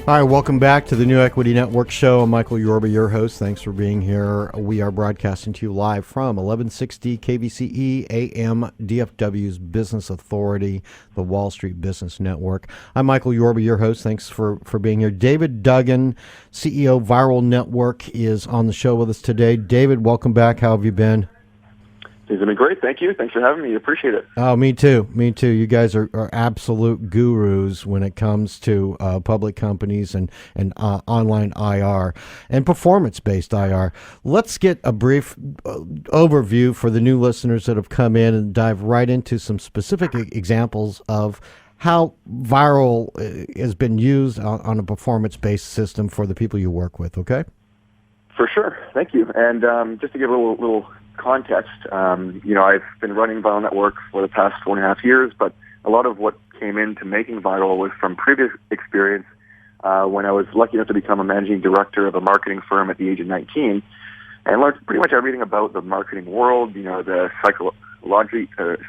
All right, welcome back to the New Equity Network show. I'm Michael Yorba, your host. Thanks for being here. We are broadcasting to you live from 1160 KVCE AM DFW's Business Authority, the Wall Street Business Network. I'm Michael Yorba, your host. Thanks for being here. David Duggan, CEO Viral Network, is on the show with us today. David, welcome back. How have you been? Things have been great. Thank you. Thanks for having me. Appreciate it. Oh, me too. Me too. You guys are absolute gurus when it comes to public companies and online IR and performance-based IR. Let's get a brief overview for the new listeners that have come in and dive right into some specific examples of how Viral has been used on a performance-based system for the people you work with, okay? For sure. Thank you. And just to give a little context, I've been running Viral Network for the past 4.5 years, but a lot of what came into making Viral was from previous experience when I was lucky enough to become a managing director of a marketing firm at the age of 19 and learned pretty much everything about the marketing world, the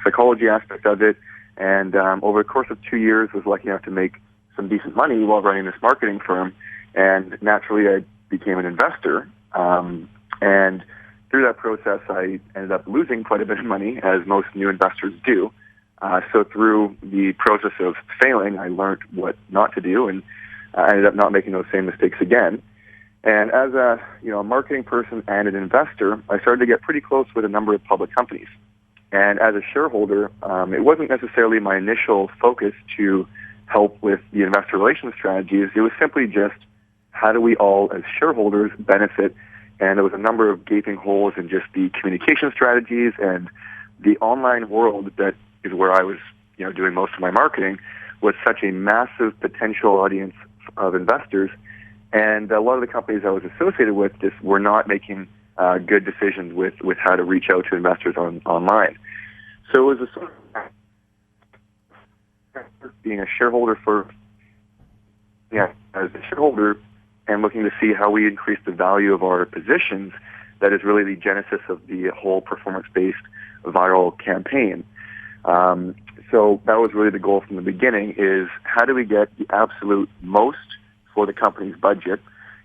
psychology aspect of it. And over the course of 2 years, was lucky enough to make some decent money while running this marketing firm. And naturally, I became an investor. And through that process, I ended up losing quite a bit of money, as most new investors do. So through the process of failing, I learned what not to do, and I ended up not making those same mistakes again. And as a marketing person and an investor, I started to get pretty close with a number of public companies. And as a shareholder, it wasn't necessarily my initial focus to help with the investor relations strategies. It was simply just how do we all, as shareholders, benefit. And there was a number of gaping holes in just the communication strategies, and the online world that is where I was, doing most of my marketing was such a massive potential audience of investors. And a lot of the companies I was associated with just were not making good decisions with how to reach out to investors online. So it was a sort of being a shareholder as a shareholder, and looking to see how we increase the value of our positions. That is really the genesis of the whole performance-based viral campaign. So that was really the goal from the beginning, is how do we get the absolute most for the company's budget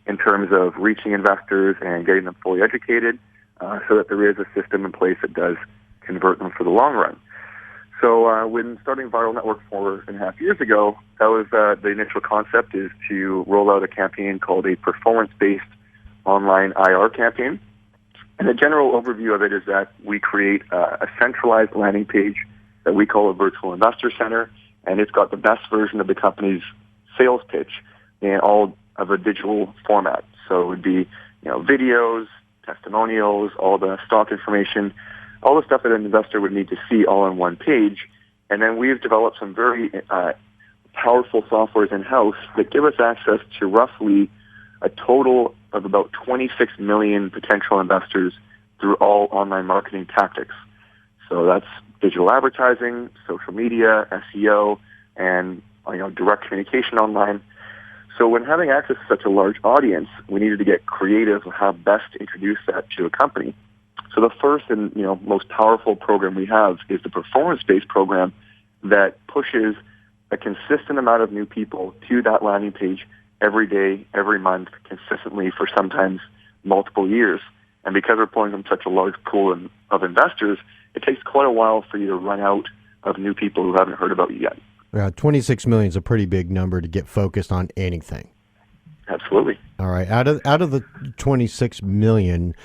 in terms of reaching investors and getting them fully educated so that there is a system in place that does convert them for the long run. So when starting Viral Network 4.5 years ago, that was the initial concept, is to roll out a campaign called a performance-based online IR campaign. And the general overview of it is that we create a centralized landing page that we call a virtual investor center, and it's got the best version of the company's sales pitch in all of a digital format. So it would be videos, testimonials, all the stock information, all the stuff that an investor would need to see all on one page. And then we've developed some very powerful softwares in-house that give us access to roughly a total of about 26 million potential investors through all online marketing tactics. So that's digital advertising, social media, SEO, and direct communication online. So when having access to such a large audience, we needed to get creative on how best to introduce that to a company. So the first and most powerful program we have is the performance-based program that pushes a consistent amount of new people to that landing page every day, every month, consistently for sometimes multiple years. And because we're pulling from such a large pool of investors, it takes quite a while for you to run out of new people who haven't heard about you yet. Yeah, 26 million is a pretty big number to get focused on anything. Absolutely. All right, out of the 26 million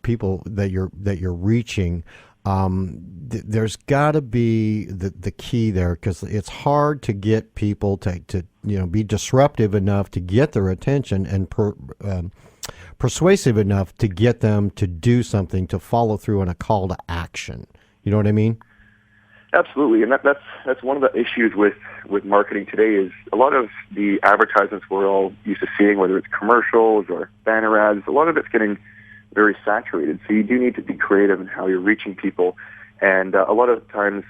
people that you're reaching, there's got to be the key there, because it's hard to get people to be disruptive enough to get their attention and persuasive enough to get them to do something, to follow through on a call to action. You know what I mean? Absolutely, and that's one of the issues with marketing today, is a lot of the advertisements we're all used to seeing, whether it's commercials or banner ads, a lot of it's getting very saturated. So you do need to be creative in how you're reaching people, and a lot of times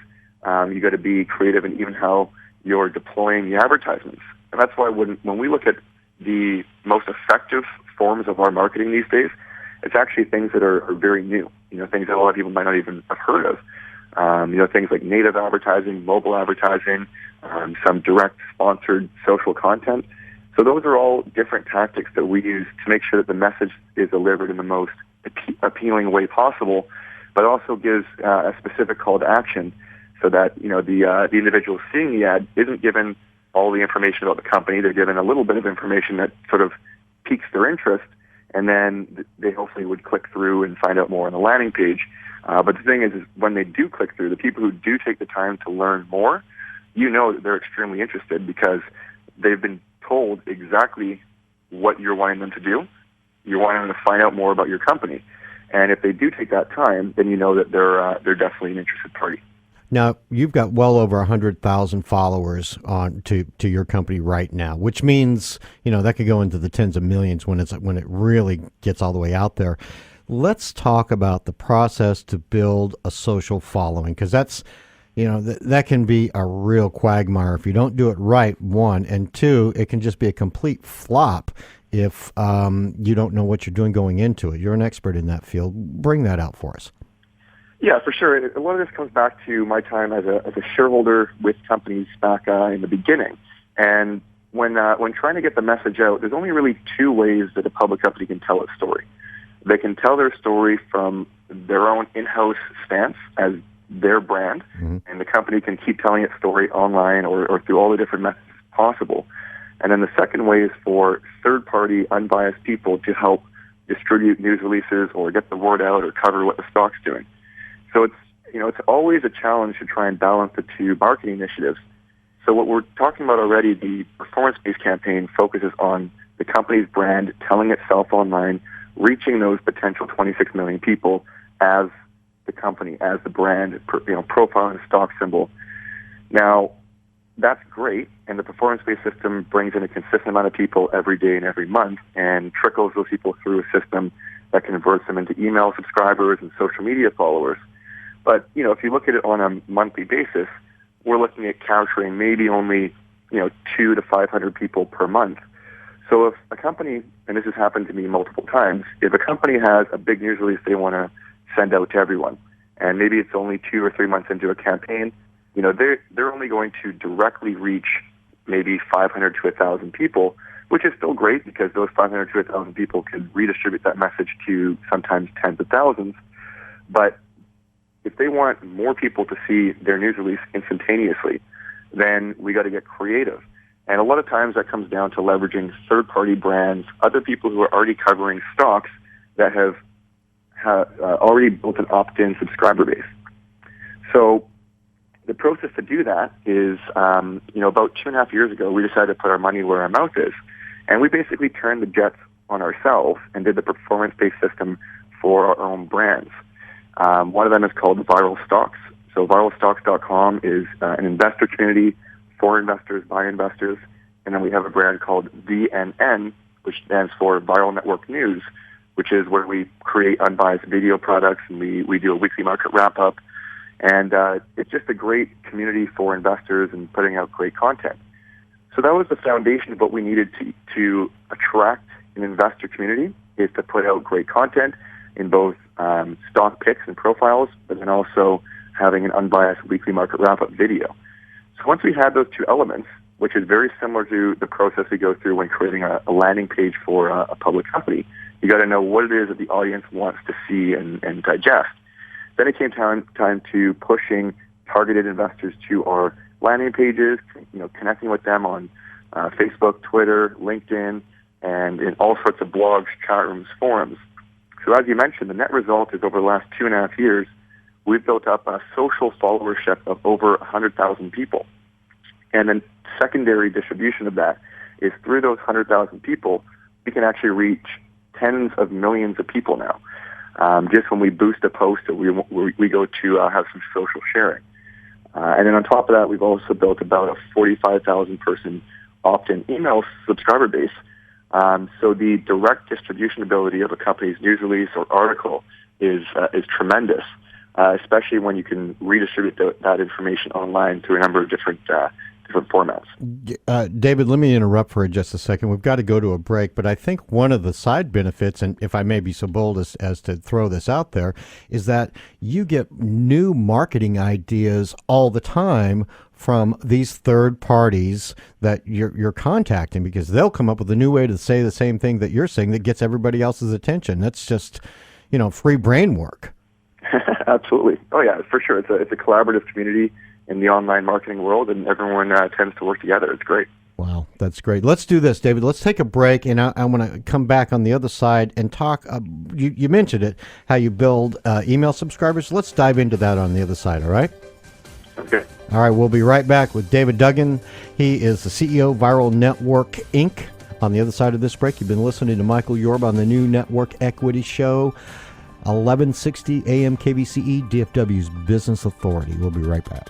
you got to be creative in even how you're deploying the advertisements. And that's why when we look at the most effective forms of our marketing these days, it's actually things that are very new. Things that a lot of people might not even have heard of. Things like native advertising, mobile advertising, some direct sponsored social content. So those are all different tactics that we use to make sure that the message is delivered in the most appealing way possible, but also gives a specific call to action so that the individual seeing the ad isn't given all the information about the company. They're given a little bit of information that sort of piques their interest, and then they hopefully would click through and find out more on the landing page. But the thing is when they do click through, the people who do take the time to learn more, that they're extremely interested because they've been told exactly what you're wanting them to do. You're wanting them to find out more about your company. And if they do take that time, then you know that they're definitely an interested party. Now, you've got well over 100,000 followers on to your company right now, which means, that could go into the tens of millions when it really gets all the way out there. Let's talk about the process to build a social following, because that's, that can be a real quagmire if you don't do it right, one, and two, it can just be a complete flop if you don't know what you're doing going into it. You're an expert in that field. Bring that out for us. Yeah, for sure. A lot of this comes back to my time as a shareholder with companies back in the beginning. And when trying to get the message out, there's only really two ways that a public company can tell its story. They can tell their story from their own in-house stance as their brand, and the company can keep telling its story online or through all the different methods possible. And then the second way is for third-party, unbiased people to help distribute news releases or get the word out or cover what the stock's doing. So it's always a challenge to try and balance the two marketing initiatives. So what we're talking about already, the performance-based campaign focuses on the company's brand telling itself online, reaching those potential 26 million people as the company, as the brand, profile and stock symbol. Now, that's great, and the performance-based system brings in a consistent amount of people every day and every month and trickles those people through a system that converts them into email subscribers and social media followers. But, if you look at it on a monthly basis, we're looking at capturing maybe only, 200 to 500 people per month. So if a company, and this has happened to me multiple times, if a company has a big news release they want to send out to everyone, and maybe it's only 2 or 3 months into a campaign, they're only going to directly reach maybe 500 to 1,000 people, which is still great because those 500 to 1,000 people can redistribute that message to sometimes tens of thousands. But if they want more people to see their news release instantaneously, then we got to get creative. And a lot of times that comes down to leveraging third-party brands, other people who are already covering stocks that have already built an opt-in subscriber base. So the process to do that is, about 2.5 years ago, we decided to put our money where our mouth is. And we basically turned the jets on ourselves and did the performance-based system for our own brands. One of them is called Viral Stocks. So viralstocks.com is an investor community for investors, by investors. And then we have a brand called VNN, which stands for Viral Network News, which is where we create unbiased video products and we do a weekly market wrap-up. And it's just a great community for investors and putting out great content. So that was the foundation of what we needed to attract an investor community, is to put out great content in both stock picks and profiles, but then also having an unbiased weekly market wrap-up video. So once we had those two elements, which is very similar to the process we go through when creating a landing page for a public company, you got to know what it is that the audience wants to see and digest. Then it came time to pushing targeted investors to our landing pages, connecting with them on Facebook, Twitter, LinkedIn, and in all sorts of blogs, chat rooms, forums. So as you mentioned, the net result is over the last 2.5 years, we've built up a social followership of over 100,000 people. And then secondary distribution of that is through those 100,000 people, we can actually reach tens of millions of people now. Just when we boost a post or we go to have some social sharing. And then on top of that, we've also built about a 45,000 person opt-in email subscriber base. So the direct distribution ability of a company's news release or article is tremendous, especially when you can redistribute that information online through a number of different different formats. David, let me interrupt for just a second. We've got to go to a break, but I think one of the side benefits, and if I may be so bold as to throw this out there, is that you get new marketing ideas all the time from these third parties that you're contacting, because they'll come up with a new way to say the same thing that you're saying that gets everybody else's attention. That's just, free brain work. Absolutely. Oh yeah, for sure. It's a collaborative community in the online marketing world, and everyone tends to work together. It's great. Wow, that's great. Let's do this, David. Let's take a break, and I want to come back on the other side and talk. You mentioned it, how you build email subscribers. Let's dive into that on the other side, all right? Okay. All right, we'll be right back with David Duggan. He is the CEO of Viral Network, Inc. On the other side of this break, you've been listening to Michael Yorba on the new Network Equity Show, 1160 AM KBCE, DFW's Business Authority. We'll be right back.